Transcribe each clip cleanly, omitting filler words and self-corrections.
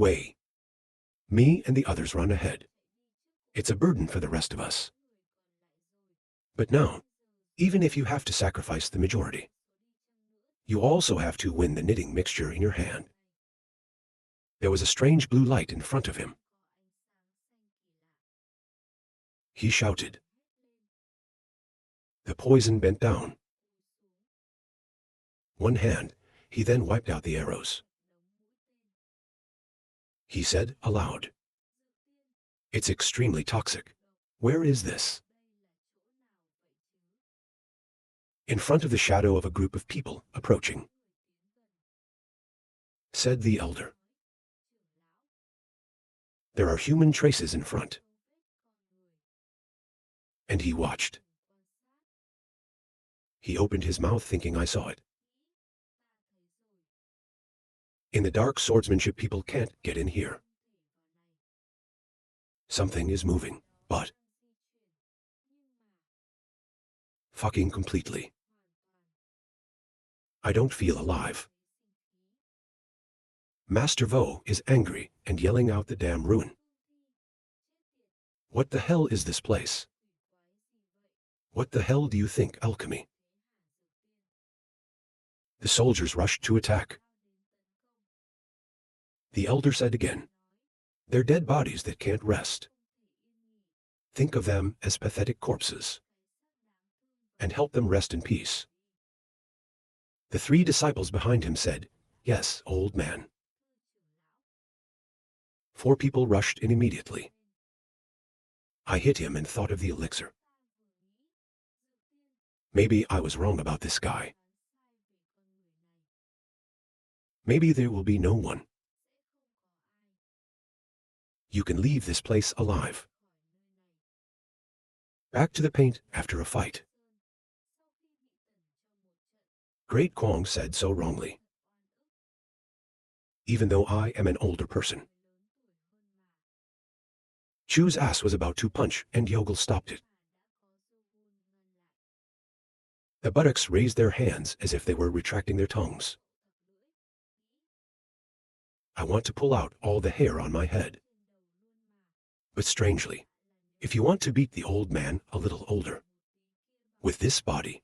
way. Me and the others run ahead. It's a burden for the rest of us. But now, even if you have to sacrifice the majority, you also have to win the knitting mixture in your hand. There was a strange blue light in front of him. He shouted. The poison bent down. One hand, he then wiped out the arrows. He said aloud, "It's extremely toxic. Where is this?" In front of the shadow of a group of people approaching, said the elder. There are human traces in front. And he watched. He opened his mouth thinking I saw it. In the dark swordsmanship, people can't get in here. Something is moving, but fucking completely. I don't feel alive. Master Vo is angry and yelling out the damn ruin. What the hell is this place? What the hell do you think, alchemy? The soldiers rushed to attack. The elder said again, they're dead bodies that can't rest. Think of them as pathetic corpses, and help them rest in peace. The 3 disciples behind him said, yes, old man. 4 people rushed in immediately. I hit him and thought of the elixir. Maybe I was wrong about this guy. Maybe there will be no one. You can leave this place alive. Back to the paint after a fight. Great Kwong said so wrongly. Even though I am an older person. Chu's ass was about to punch and Yogel stopped it. The buttocks raised their hands as if they were retracting their tongues. I want to pull out all the hair on my head. But strangely, if you want to beat the old man a little older, with this body,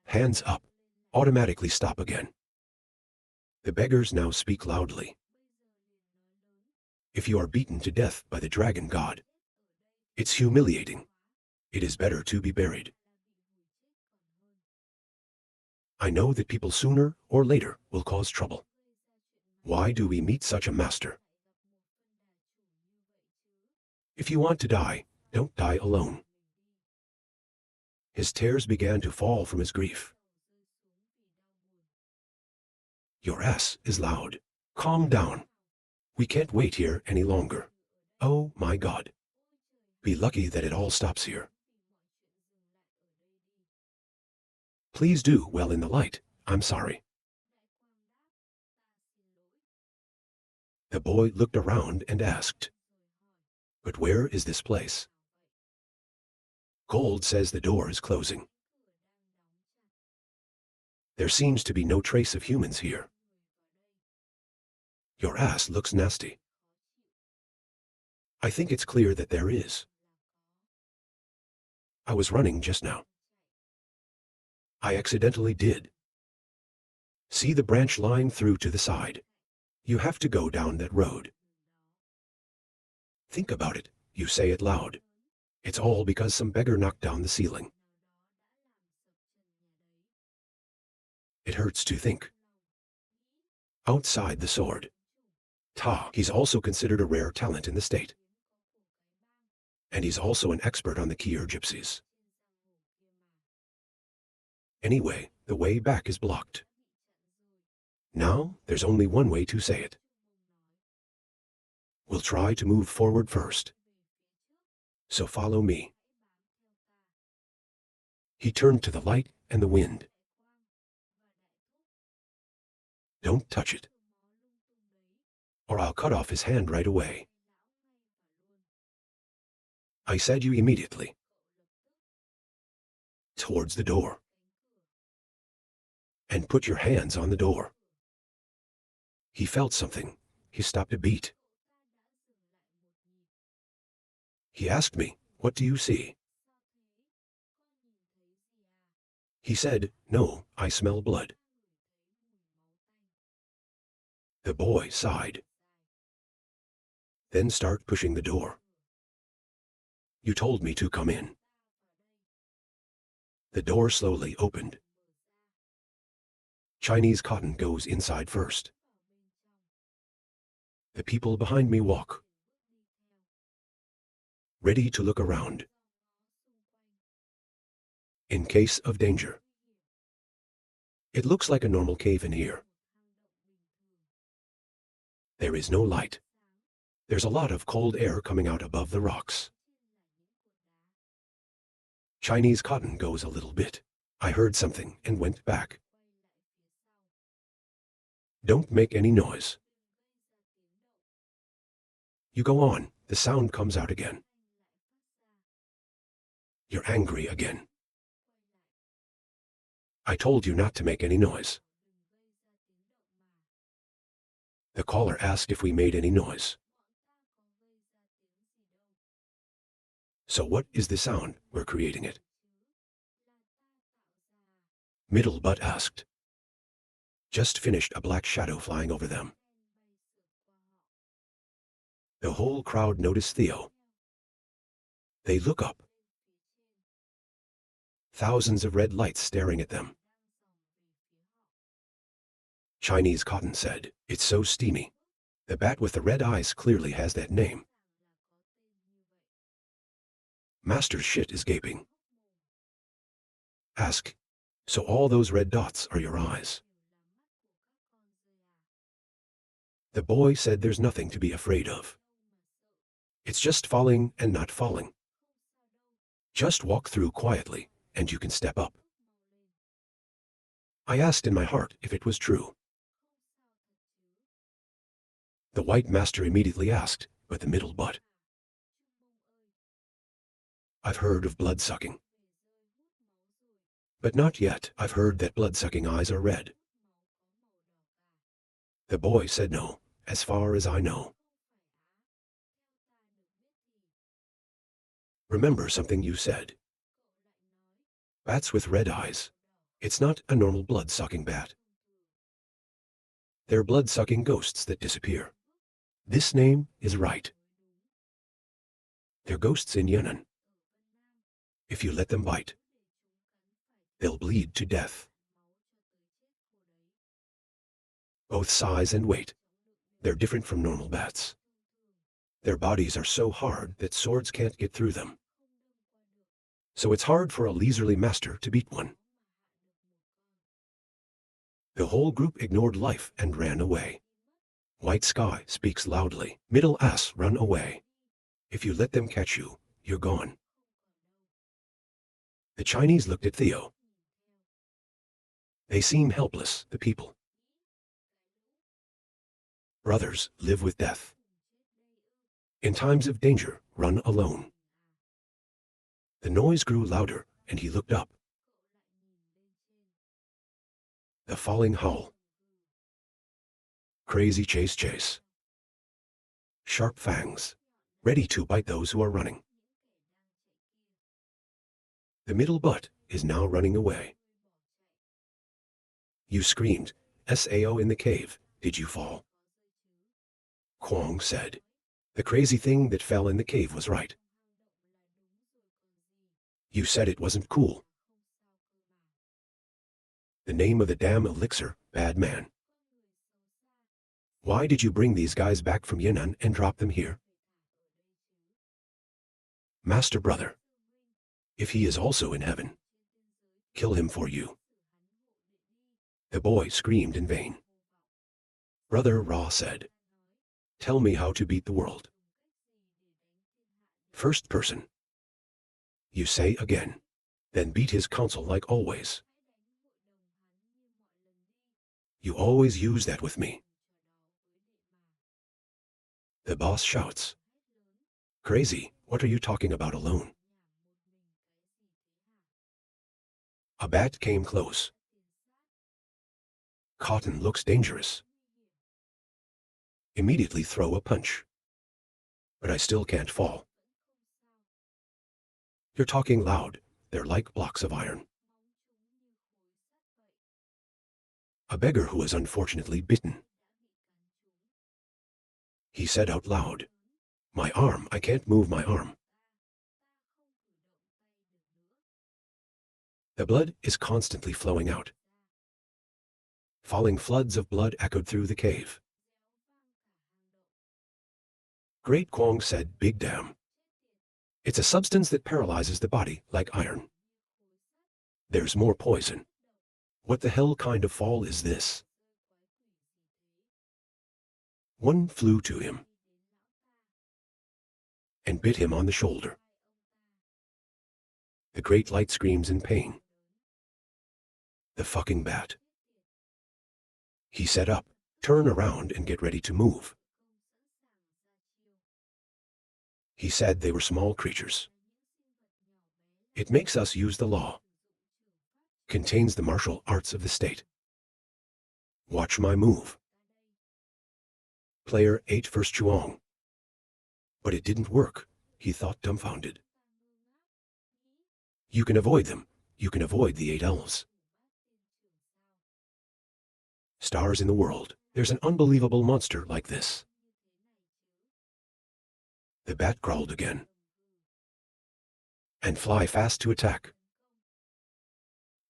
hands up, automatically stop again. The beggars now speak loudly. If you are beaten to death by the dragon god, it's humiliating. It is better to be buried. I know that people sooner or later will cause trouble. Why do we meet such a master? If you want to die, don't die alone. His tears began to fall from his grief. Your ass is loud. Calm down. We can't wait here any longer. Oh my God. Be lucky that it all stops here. Please do well in the light. I'm sorry. The boy looked around and asked, but where is this place? Gold says the door is closing. There seems to be no trace of humans here. Your ass looks nasty. I think it's clear that there is. I was running just now. I accidentally did. See the branch line through to the side. You have to go down that road. Think about it, you say it loud. It's all because some beggar knocked down the ceiling. It hurts to think. Outside the sword. He's also considered a rare talent in the state. And he's also an expert on the Kier gypsies. Anyway, the way back is blocked. Now, there's only one way to say it. We'll try to move forward first. So follow me. He turned to the light and the wind. Don't touch it, or I'll cut off his hand right away. I said you immediately. Towards the door. And put your hands on the door. He felt something. He stopped a beat. He asked me, "What do you see?" He said, "No, I smell blood." The boy sighed. "Then start pushing the door. You told me to come in." The door slowly opened. Chinese cotton goes inside first. The people behind me walk, ready to look around in case of danger. It looks like a normal cave in here. There is no light. There's a lot of cold air coming out above the rocks. Chinese cotton goes a little bit. I heard something and went back. Don't make any noise. You go on, the sound comes out again. You're angry again. I told you not to make any noise. The caller asked if we made any noise. So what is the sound? We're creating it. Middle butt asked. Just finished a black shadow flying over them. The whole crowd noticed Theo. They look up. Thousands of red lights staring at them. Chinese cotton said, "It's so steamy." The bat with the red eyes clearly has that name. Master's shit is gaping. Ask, "So all those red dots are your eyes?" The boy said there's nothing to be afraid of. It's just falling and not falling. Just walk through quietly, and you can step up. I asked in my heart if it was true. The white master immediately asked, "But the middle butt?" I've heard of blood-sucking. But not yet. I've heard that blood-sucking eyes are red. The boy said no, as far as I know. Remember something you said. Bats with red eyes. It's not a normal blood-sucking bat. They're blood-sucking ghosts that disappear. This name is right. They're ghosts in Yunnan. If you let them bite, they'll bleed to death. Both size and weight, they're different from normal bats. Their bodies are so hard that swords can't get through them. So it's hard for a leisurely master to beat one. The whole group ignored life and ran away. White sky speaks loudly. Middle ass, run away. If you let them catch you, you're gone. The Chinese looked at Theo. They seem helpless, the people. Brothers, live with death. In times of danger, run alone. The noise grew louder, and he looked up. The falling howl. Crazy chase. Sharp fangs, ready to bite those who are running. The middle butt is now running away. You screamed, "Sao in the cave, did you fall?" Kwong said, "The crazy thing that fell in the cave was right. You said it wasn't cool." The name of the damn elixir, bad man. Why did you bring these guys back from Yunnan and drop them here? Master brother, if he is also in heaven, kill him for you. The boy screamed in vain. Brother Ra said, "Tell me how to beat the world." First person. You say again, then beat his counsel like always. You always use that with me. The boss shouts, "Crazy, what are you talking about alone?" A bat came close. Cotton looks dangerous. Immediately throw a punch. But I still can't fall. You're talking loud. They're like blocks of iron. A beggar who was unfortunately bitten. He said out loud, "My arm, I can't move my arm." The blood is constantly flowing out. Falling floods of blood echoed through the cave. Great Kwong said, "Big damn. It's a substance that paralyzes the body like iron. There's more poison. What the hell kind of fall is this?" One flew to him and bit him on the shoulder. The great light screams in pain. The fucking bat. He set up, turn around and get ready to move. He said they were small creatures. It makes us use the law. Contains the martial arts of the state. Watch my move. Player 8 first Chuang. But it didn't work, he thought dumbfounded. You can avoid them. You can avoid the 8 elves. Stars in the world, there's an unbelievable monster like this. The bat growled again. And fly fast to attack.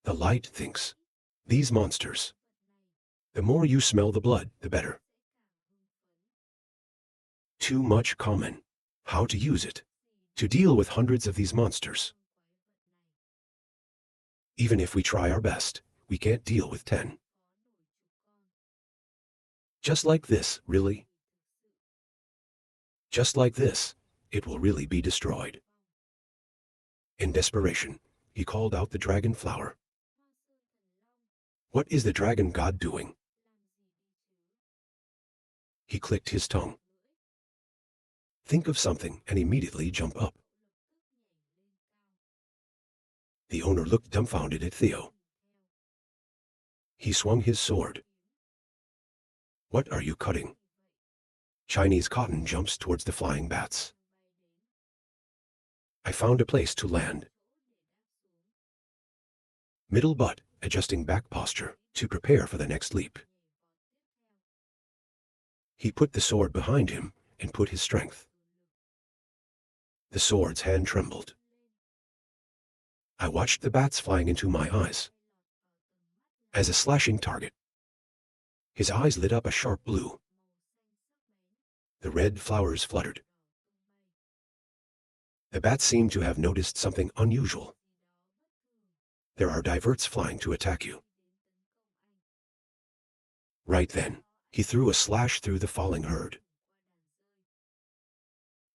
The light thinks, these monsters. The more you smell the blood, the better. Too much common. How to use it. To deal with hundreds of these monsters. Even if we try our best, we can't deal with 10. Just like this, really? Just like this, it will really be destroyed. In desperation, he called out the dragon flower. What is the dragon god doing? He clicked his tongue. Think of something and immediately jump up. The owner looked dumbfounded at Theo. He swung his sword. What are you cutting? Chinese cotton jumps towards the flying bats. I found a place to land. Middle butt, adjusting back posture to prepare for the next leap. He put the sword behind him and put his strength. The sword's hand trembled. I watched the bats flying into my eyes. As a slashing target. His eyes lit up a sharp blue. The red flowers fluttered. The bats seemed to have noticed something unusual. There are diverts flying to attack you. Right then, he threw a slash through the falling herd.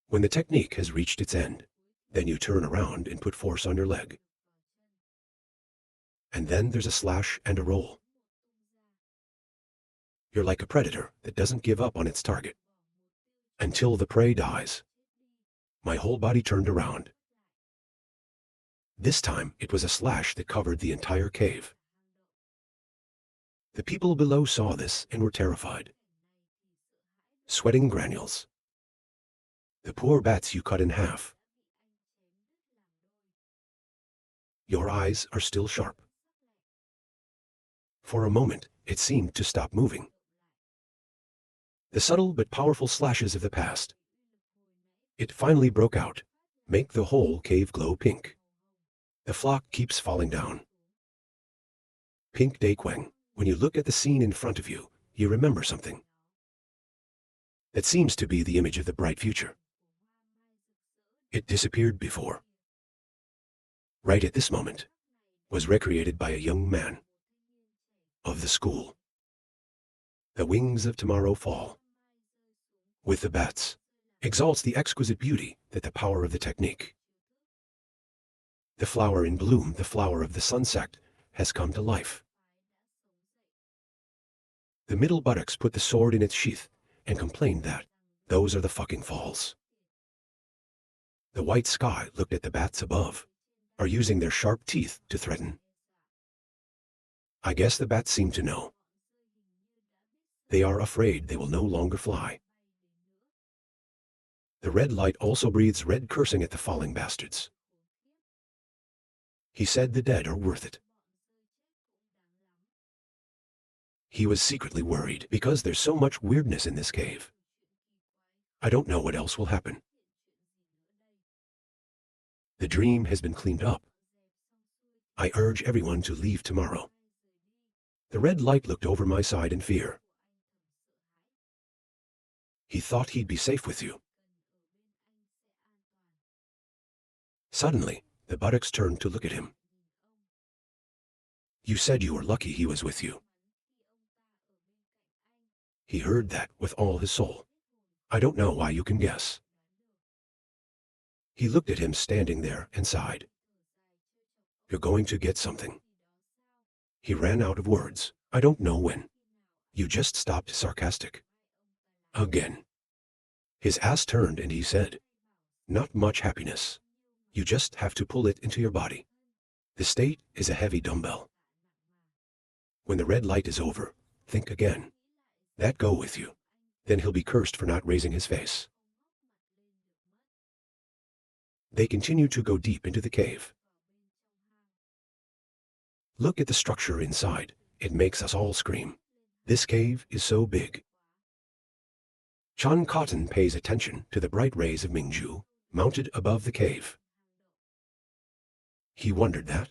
When the technique has reached its end, then you turn around and put force on your leg. And then there's a slash and a roll. You're like a predator that doesn't give up on its target. Until the prey dies. My whole body turned around. This time it was a slash that covered the entire cave. The people below saw this and were terrified. Sweating granules. The poor bats you cut in half. Your eyes are still sharp. For a moment, it seemed to stop moving. The subtle but powerful slashes of the past. It finally broke out, make the whole cave glow pink. The flock keeps falling down. Pink Daequeng, when you look at the scene in front of you, you remember something. That seems to be the image of the bright future. It disappeared before. Right at this moment, was recreated by a young man. Of the school. The wings of tomorrow fall. With the bats, exalts the exquisite beauty that the power of the technique. The flower in bloom, the flower of the sun sect, has come to life. The middle buttocks put the sword in its sheath and complained that those are the fucking falls. The white sky looked at the bats above, are using their sharp teeth to threaten. I guess the bats seem to know. They are afraid they will no longer fly. The red light also breathes red cursing at the falling bastards. He said the dead are worth it. He was secretly worried because there's so much weirdness in this cave. I don't know what else will happen. The dream has been cleaned up. I urge everyone to leave tomorrow. The red light looked over my side in fear. He thought he'd be safe with you. Suddenly, the buttocks turned to look at him. You said you were lucky he was with you. He heard that with all his soul. I don't know why you can guess. He looked at him standing there and sighed. You're going to get something. He ran out of words. I don't know when. You just stopped sarcastic. Again. His ass turned and he said, not much happiness. You just have to pull it into your body. The state is a heavy dumbbell. When the red light is over, think again. That go with you. Then he'll be cursed for not raising his face. They continue to go deep into the cave. Look at the structure inside. It makes us all scream. This cave is so big. Chan Cotton pays attention to the bright rays of Mingju mounted above the cave. He wondered that.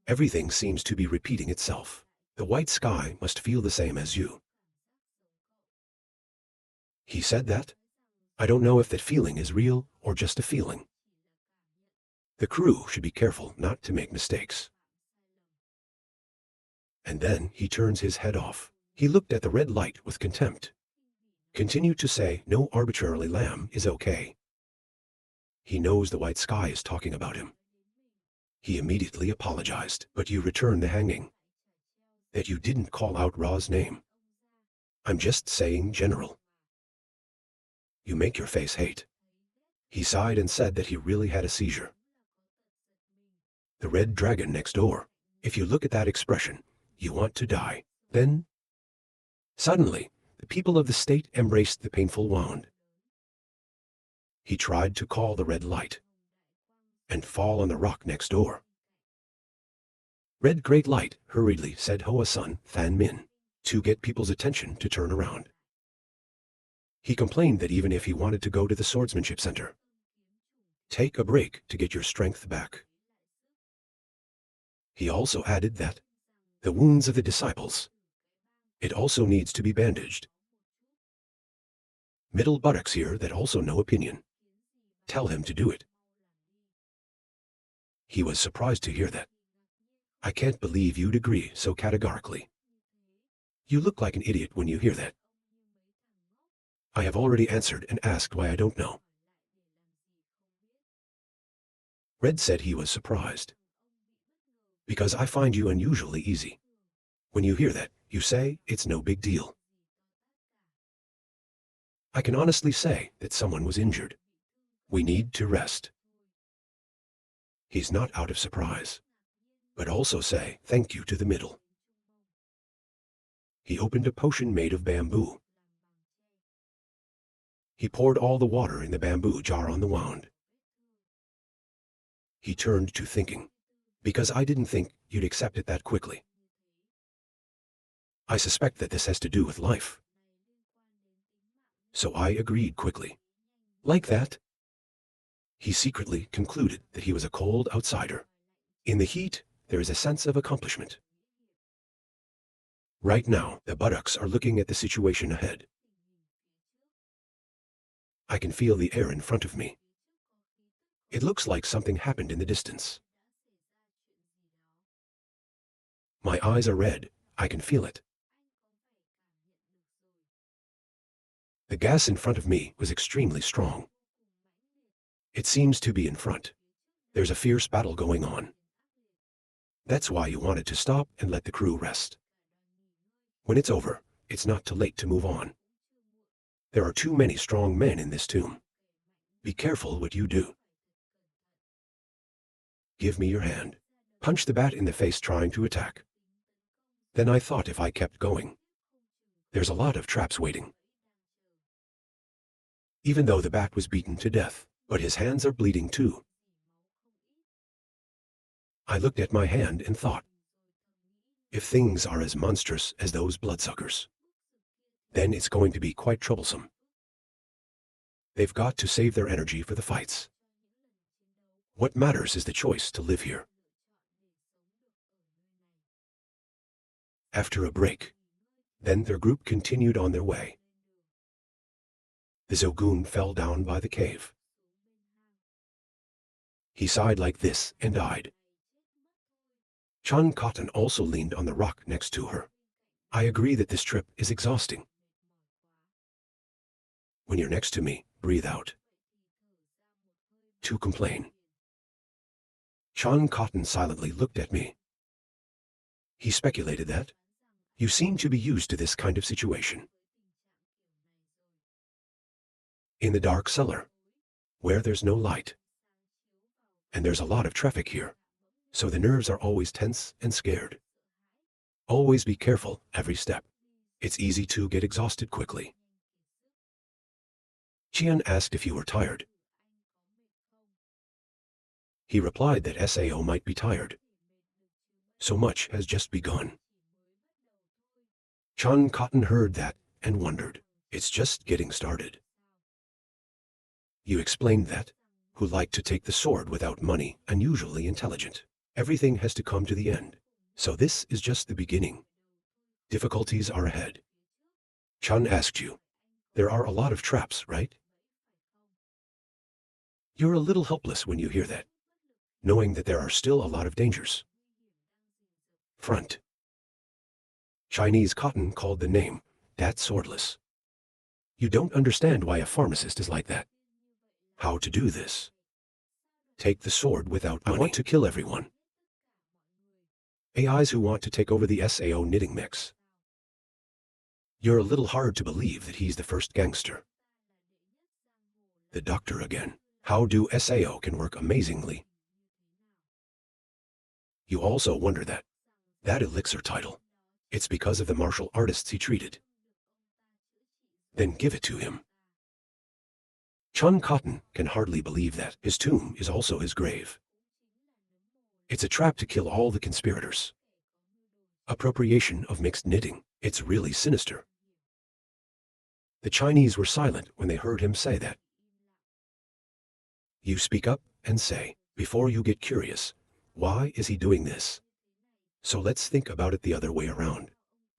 Everything seems to be repeating itself. The white sky must feel the same as you. He said that. I don't know if that feeling is real or just a feeling. The crew should be careful not to make mistakes. And then he turns his head off. He looked at the red light with contempt. Continued to say no arbitrarily lamb is okay. He knows the white sky is talking about him. He immediately apologized, but you returned the hanging. That you didn't call out Ra's name. I'm just saying general. You make your face hate. He sighed and said that he really had a seizure. The red dragon next door. If you look at that expression, you want to die. Then, suddenly, the people of the state embraced the painful wound. He tried to call the red light and fall on the rock next door. Red great light, hurriedly said Hoa-sun Than Min, to get people's attention to turn around. He complained that even if he wanted to go to the swordsmanship center, take a break to get your strength back. He also added that the wounds of the disciples, it also needs to be bandaged. Middle buttocks here that also no opinion. Tell him to do it. He was surprised to hear that. I can't believe you'd agree so categorically. You look like an idiot when you hear that. I have already answered and asked why I don't know. Red said he was surprised. Because I find you unusually easy. When you hear that, you say it's no big deal. I can honestly say that someone was injured. We need to rest. He's not out of surprise. But also say thank you to the middle. He opened a potion made of bamboo. He poured all the water in the bamboo jar on the wound. He turned to thinking, because I didn't think you'd accept it that quickly. I suspect that this has to do with life. So I agreed quickly. Like that. He secretly concluded that he was a cold outsider. In the heat, there is a sense of accomplishment. Right now, the buttocks are looking at the situation ahead. I can feel the air in front of me. It looks like something happened in the distance. My eyes are red. I can feel it. The gas in front of me was extremely strong. It seems to be in front. There's a fierce battle going on. That's why you wanted to stop and let the crew rest. When it's over, it's not too late to move on. There are too many strong men in this tomb. Be careful what you do. Give me your hand. Punch the bat in the face trying to attack. Then I thought if I kept going. There's a lot of traps waiting. Even though the bat was beaten to death, but his hands are bleeding too. I looked at my hand and thought, if things are as monstrous as those bloodsuckers, then it's going to be quite troublesome. They've got to save their energy for the fights. What matters is the choice to live here. After a break, then their group continued on their way. The Zogun fell down by the cave. He sighed like this and died. Chan Cotton also leaned on the rock next to her. I agree that this trip is exhausting. When you're next to me, breathe out. To complain. Chan Cotton silently looked at me. He speculated that, you seem to be used to this kind of situation. In the dark cellar, where there's no light. And there's a lot of traffic here, so the nerves are always tense and scared. Always be careful every step. It's easy to get exhausted quickly. Qian asked if you were tired. He replied that Sao might be tired. So much has just begun. Chan Cotton heard that and wondered, it's just getting started. You explained that, who like to take the sword without money, unusually intelligent. Everything has to come to the end. So this is just the beginning. Difficulties are ahead. Chan asked you, there are a lot of traps, right? You're a little helpless when you hear that, knowing that there are still a lot of dangers. Front. Chinese Cotton called the name, that swordless. You don't understand why a pharmacist is like that. How to do this? Take the sword without money. I want to kill everyone. AIs who want to take over the Sao knitting mix. You're a little hard to believe that he's the first gangster. The doctor again. How do Sao can work amazingly? You also wonder that elixir title. It's because of the martial artists he treated. Then give it to him. Chan Cotton can hardly believe that his tomb is also his grave. It's a trap to kill all the conspirators. Appropriation of mixed knitting. It's really sinister. The Chinese were silent when they heard him say that. You speak up and say, before you get curious, why is he doing this? So let's think about it the other way around.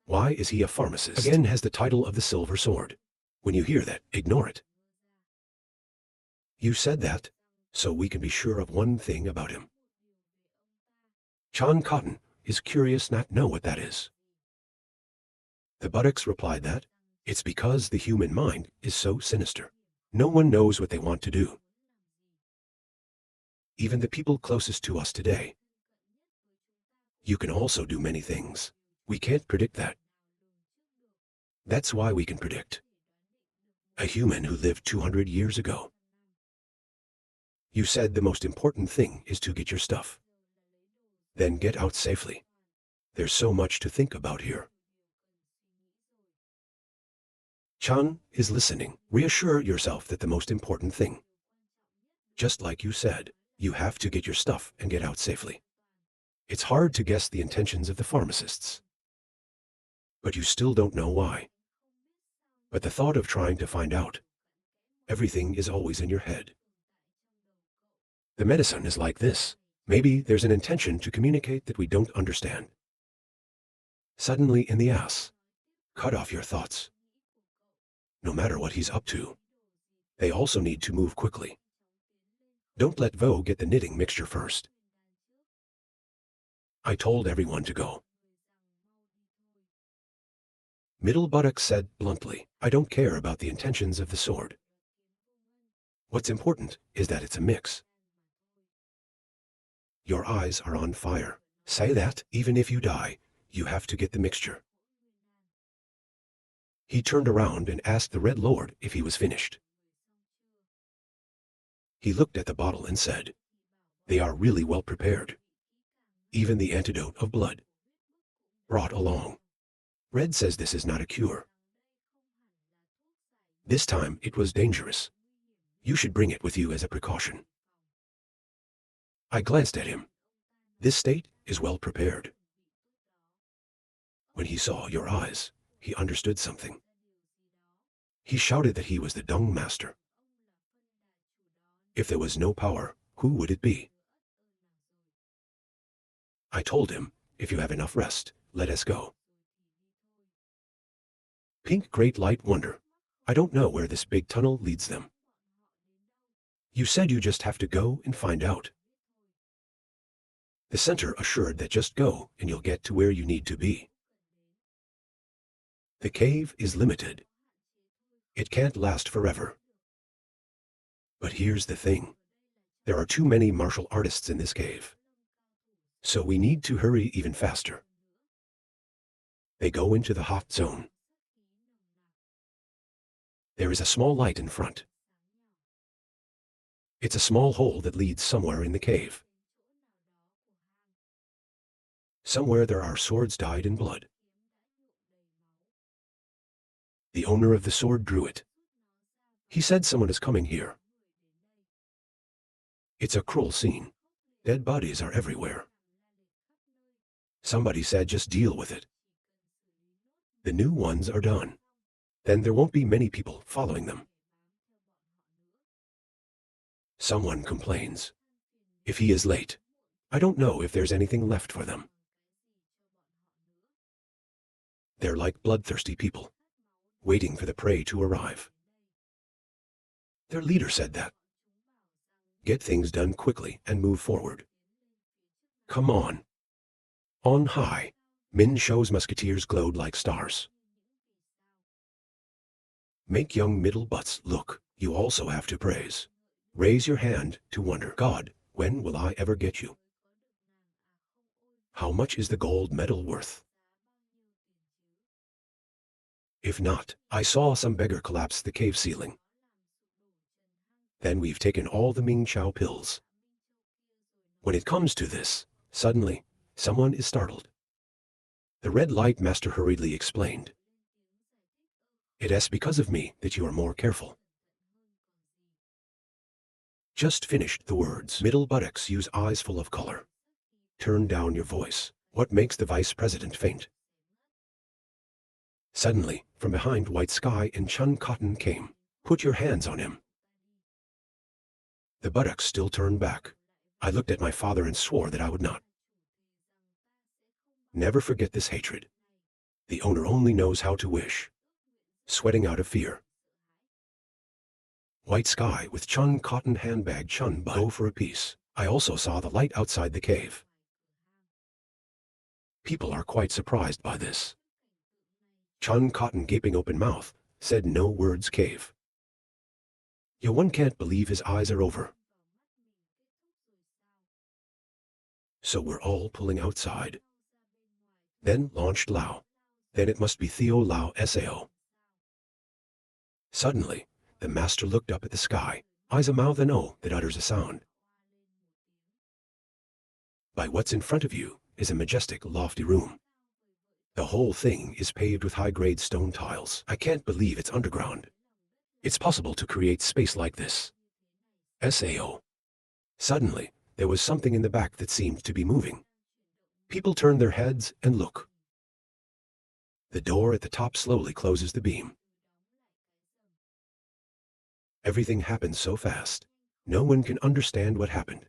Why is he a pharmacist? Again has the title of the silver sword. When you hear that, ignore it. You said that, so we can be sure of one thing about him. Chan Cotton is curious not know what that is. The buttocks replied that, it's because the human mind is so sinister. No one knows what they want to do. Even the people closest to us today. You can also do many things. We can't predict that. That's why we can predict. A human who lived 200 years ago. You said the most important thing is to get your stuff. Then get out safely. There's so much to think about here. Chan is listening. Reassure yourself that the most important thing. Just like you said, you have to get your stuff and get out safely. It's hard to guess the intentions of the pharmacists. But you still don't know why. But the thought of trying to find out, everything is always in your head. The medicine is like this. Maybe there's an intention to communicate that we don't understand. Suddenly in the ass. Cut off your thoughts. No matter what he's up to. They also need to move quickly. Don't let Vo get the knitting mixture first. I told everyone to go. Middle buttock said bluntly, I don't care about the intentions of the sword. What's important is that it's a mix. Your eyes are on fire. Say that, even if you die, you have to get the mixture. He turned around and asked the Red Lord if he was finished. He looked at the bottle and said, they are really well prepared. Even the antidote of blood. Brought along. Red says this is not a cure. This time it was dangerous. You should bring it with you as a precaution. I glanced at him. This state is well prepared. When he saw your eyes, he understood something. He shouted that he was the Dung Master. If there was no power, who would it be? I told him, if you have enough rest, let us go. Pink Great Light Wonder. I don't know where this big tunnel leads them. You said you just have to go and find out. The center assured that just go and you'll get to where you need to be. The cave is limited. It can't last forever. But here's the thing. There are too many martial artists in this cave. So we need to hurry even faster. They go into the hot zone. There is a small light in front. It's a small hole that leads somewhere in the cave. Somewhere there are swords dyed in blood. The owner of the sword drew it. He said someone is coming here. It's a cruel scene. Dead bodies are everywhere. Somebody said just deal with it. The new ones are done. Then there won't be many people following them. Someone complains. If he is late, I don't know if there's anything left for them. They're like bloodthirsty people, waiting for the prey to arrive. Their leader said that. Get things done quickly and move forward. Come on. On high, Min Shou's musketeers glowed like stars. Make young middle butts look. You also have to praise. Raise your hand to wonder, God, when will I ever get you? How much is the gold medal worth? If not, I saw some beggar collapse the cave ceiling. Then we've taken all the Ming Chao pills. When it comes to this, suddenly, someone is startled. The red light master hurriedly explained. It is because of me that you are more careful. Just finished the words. Middle buttocks use eyes full of color. Turn down your voice. What makes the vice president faint? Suddenly, from behind White Sky and Chun Cotton came. Put your hands on him. The buttocks still turned back. I looked at my father and swore that I would not. Never forget this hatred. The owner only knows how to wish. Sweating out of fear. White Sky with Chun Cotton handbag Chun Bud. Go for a piece. I also saw the light outside the cave. People are quite surprised by this. Chun Cotton gaping open mouth, said no words cave. Yo, one can't believe his eyes are over. So we're all pulling outside. Then launched Lao. Then it must be Theo Lao Sao. Suddenly, the master looked up at the sky, eyes a mouth and O that utters a sound. By what's in front of you is a majestic, lofty room. The whole thing is paved with high-grade stone tiles. I can't believe it's underground. It's possible to create space like this. Sao. Suddenly, there was something in the back that seemed to be moving. People turn their heads and look. The door at the top slowly closes the beam. Everything happens so fast. No one can understand what happened.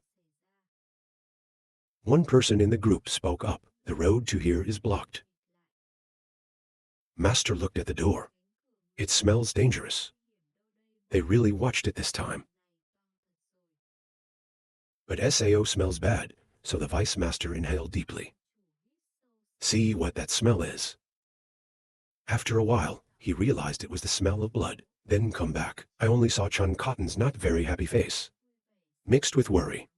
One person in the group spoke up. The road to here is blocked. Master looked at the door. It smells dangerous. They really watched it this time. But Sao smells bad, so the vice master inhaled deeply. See what that smell is. After a while, he realized it was the smell of blood. Then come back. I only saw Chun Cotton's not very happy face, mixed with worry.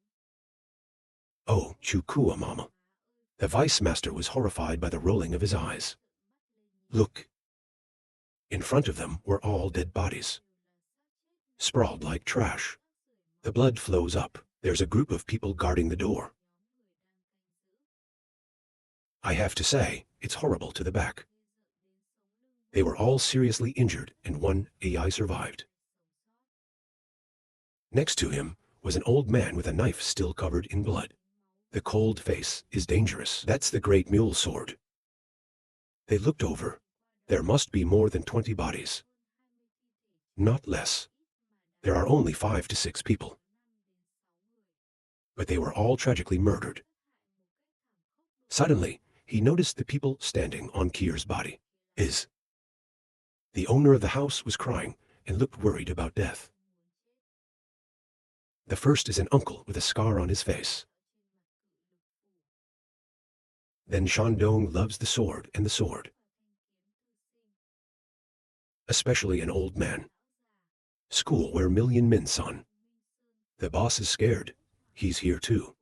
Oh, Chukua mama. The vice master was horrified by the rolling of his eyes. Look. In front of them were all dead bodies, sprawled like trash. The blood flows up. There's a group of people guarding the door. I have to say, it's horrible to the back. They were all seriously injured and one AI survived. Next to him was an old man with a knife still covered in blood. The cold face is dangerous. That's the great mule sword. They looked over. There must be more than 20 bodies. Not less. There are only 5 to 6 people. But they were all tragically murdered. Suddenly, he noticed the people standing on Kier's body. The owner of the house was crying and looked worried about death. The first is an uncle with a scar on his face. Then Shandong loves the sword and the sword. Especially an old man. School where Million Min son. The boss is scared. He's here too.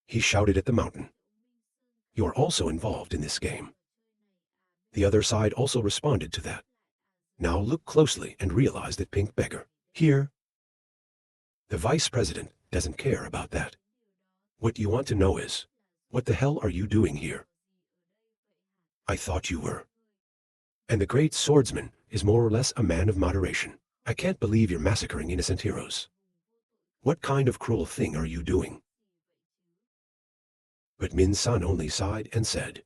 He shouted at the mountain. You're also involved in this game. The other side also responded to that. Now look closely and realize that pink beggar. Here. The vice president doesn't care about that. What you want to know is, what the hell are you doing here? I thought you were. And the great swordsman is more or less a man of moderation. I can't believe you're massacring innocent heroes. What kind of cruel thing are you doing? But Min Sun only sighed and said,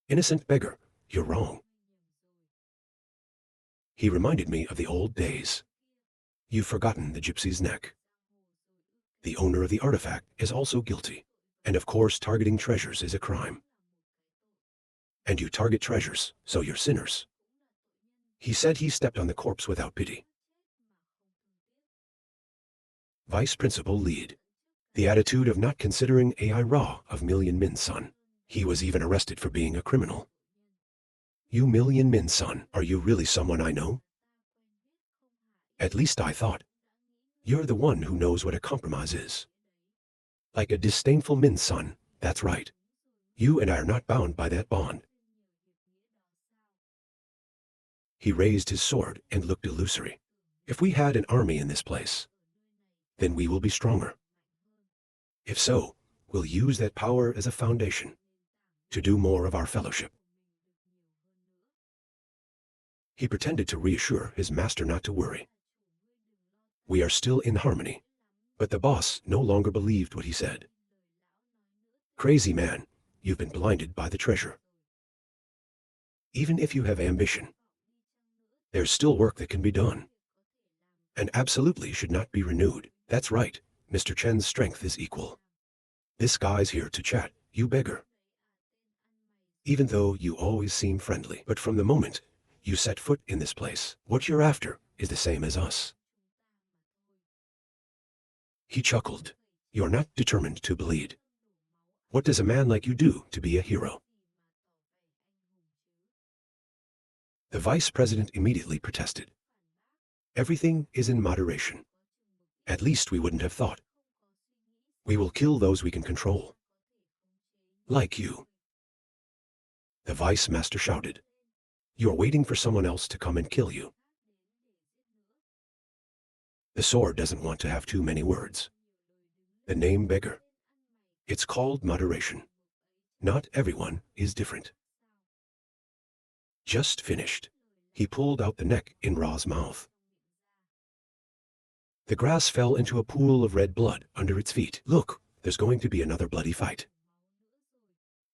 Innocent beggar, you're wrong. He reminded me of the old days. You've forgotten the gypsy's neck. The owner of the artifact is also guilty, and of course targeting treasures is a crime. And you target treasures, so you're sinners. He said he stepped on the corpse without pity. Vice Principal lead. The attitude of not considering AI Ra of Million Min son. He was even arrested for being a criminal. You Million Min son, are you really someone I know? At least I thought. You're the one who knows what a compromise is. Like a disdainful Min son, that's right. You and I are not bound by that bond. He raised his sword and looked illusory. If we had an army in this place, then we will be stronger. If so, we'll use that power as a foundation to do more of our fellowship. He pretended to reassure his master not to worry. We are still in harmony, but the boss no longer believed what he said. Crazy man, you've been blinded by the treasure. Even if you have ambition, there's still work that can be done, and absolutely should not be renewed. That's right, Mr. Chen's strength is equal. This guy's here to chat, you beggar. Even though you always seem friendly, but from the moment you set foot in this place, what you're after is the same as us. He chuckled. You're not determined to bleed. What does a man like you do to be a hero? The vice president immediately protested. Everything is in moderation. At least we wouldn't have thought. We will kill those we can control. Like you. The vice master shouted. You're waiting for someone else to come and kill you. The sword doesn't want to have too many words. The name beggar. It's called moderation. Not everyone is different. Just finished. He pulled out the neck in Ra's mouth. The grass fell into a pool of red blood under its feet. Look, there's going to be another bloody fight.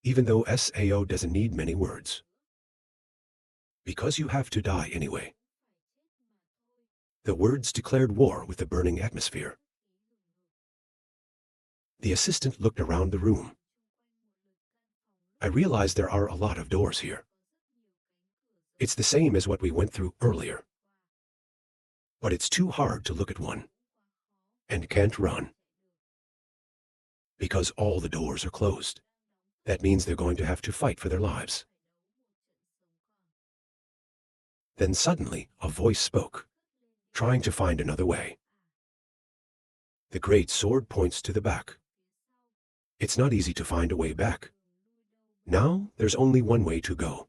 Even though Sao doesn't need many words. Because you have to die anyway. The words declared war with the burning atmosphere. The assistant looked around the room. I realize there are a lot of doors here. It's the same as what we went through earlier. But it's too hard to look at one. And can't run. Because all the doors are closed. That means they're going to have to fight for their lives. Then suddenly a voice spoke, trying to find another way. The great sword points to the back. It's not easy to find a way back. Now there's only one way to go.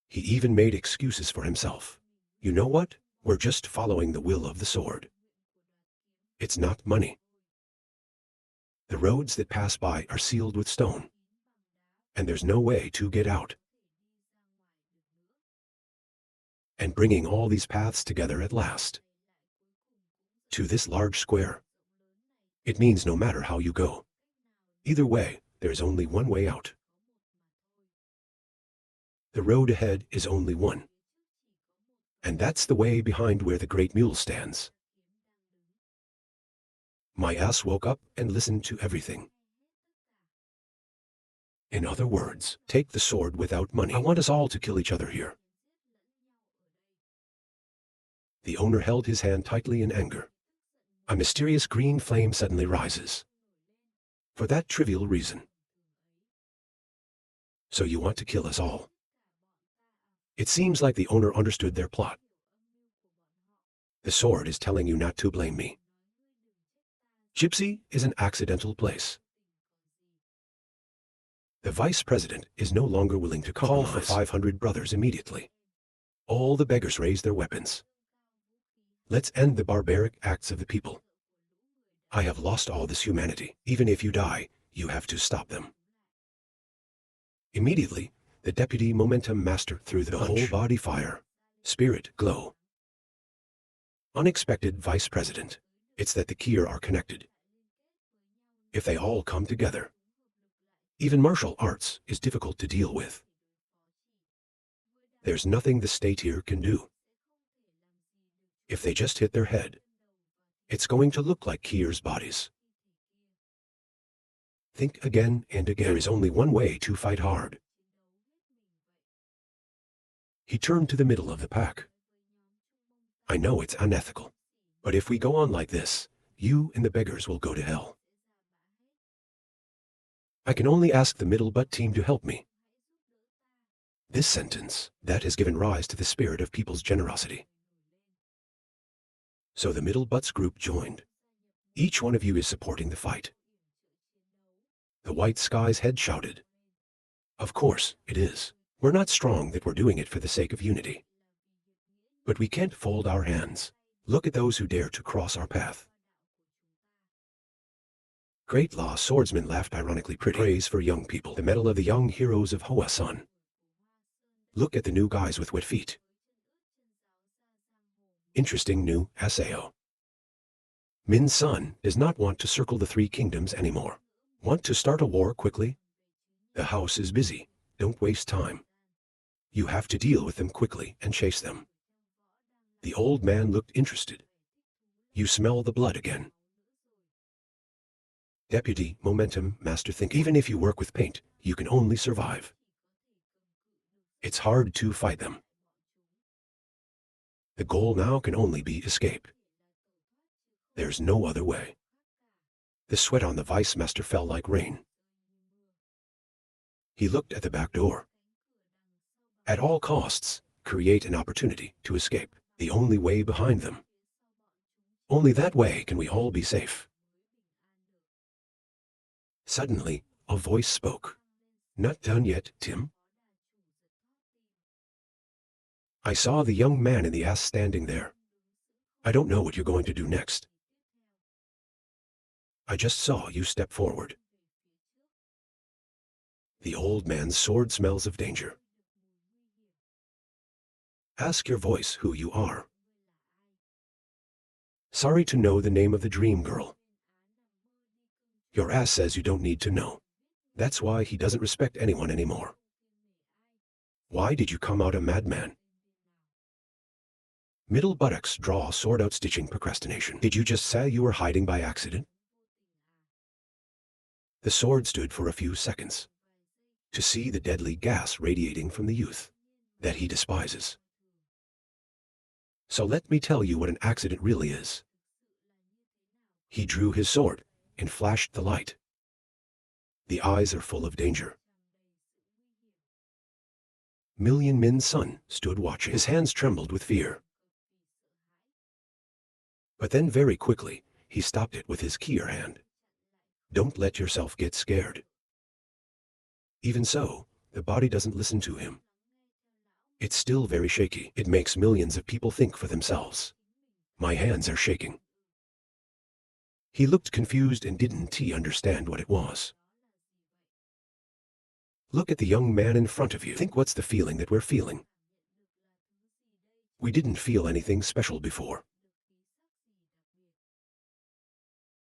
He even made excuses for himself. You know what? We're just following the will of the sword. It's not money. The roads that pass by are sealed with stone. And there's no way to get out. And bringing all these paths together at last. to this large square. It means no matter how you go, either way, there's only one way out. The road ahead is only one. And that's the way behind where the great mule stands. My ass woke up and listened to everything. In other words, take the sword without money. I want us all to kill each other here. The owner held his hand tightly in anger. A mysterious green flame suddenly rises. For that trivial reason. So you want to kill us all. It seems like the owner understood their plot. The sword is telling you not to blame me. Gypsy is an accidental place. The vice president is no longer willing to call for 500 brothers immediately. All the beggars raise their weapons. Let's end the barbaric acts of the people. I have lost all this humanity. Even if you die, you have to stop them. Immediately, the deputy momentum master threw the whole body fire, spirit glow. Unexpected vice president. It's that the Kier are connected. If they all come together, even martial arts is difficult to deal with. There's nothing the state here can do. If they just hit their head, it's going to look like Kier's bodies. Think again and again. There is only one way to fight hard. He turned to the middle of the pack. I know it's unethical, but if we go on like this, you and the beggars will go to hell. I can only ask the middle butt team to help me. This sentence, that has given rise to the spirit of people's generosity. So the middle butts group joined. Each one of you is supporting the fight. The white sky's head shouted. Of course, it is. We're not strong that we're doing it for the sake of unity. But we can't fold our hands. Look at those who dare to cross our path. Great Law Swordsman laughed ironically. Pretty praise for young people. The medal of the young heroes of Hoa Sun. Look at the new guys with wet feet. Interesting new Aseo. Min's son does not want to circle the 3 kingdoms anymore. Want to start a war quickly? The house is busy. Don't waste time. You have to deal with them quickly and chase them. The old man looked interested. You smell the blood again. Deputy Momentum Master think even if you work with paint, you can only survive. It's hard to fight them. The goal now can only be escape. There's no other way. The sweat on the vice master fell like rain. He looked at the back door. At all costs, create an opportunity to escape. The only way behind them. Only that way can we all be safe. Suddenly, a voice spoke. Not done yet, Tim? I saw the young man in the ass standing there. I don't know what you're going to do next. I just saw you step forward. The old man's sword smells of danger. Ask your voice who you are. Sorry to know the name of the dream girl. Your ass says you don't need to know. That's why he doesn't respect anyone anymore. Why did you come out a madman? Middle buttocks draw sword out stitching procrastination. Did you just say you were hiding by accident? The sword stood for a few seconds. To see the deadly gas radiating from the youth that he despises. So let me tell you what an accident really is. He drew his sword and flashed the light. The eyes are full of danger. Million Min's son stood watching. His hands trembled with fear. But then very quickly, he stopped it with his Kier hand. Don't let yourself get scared. Even so, the body doesn't listen to him. It's still very shaky. It makes millions of people think for themselves. My hands are shaking. He looked confused and didn't understand what it was. Look at the young man in front of you. Think what's the feeling that we're feeling. We didn't feel anything special before.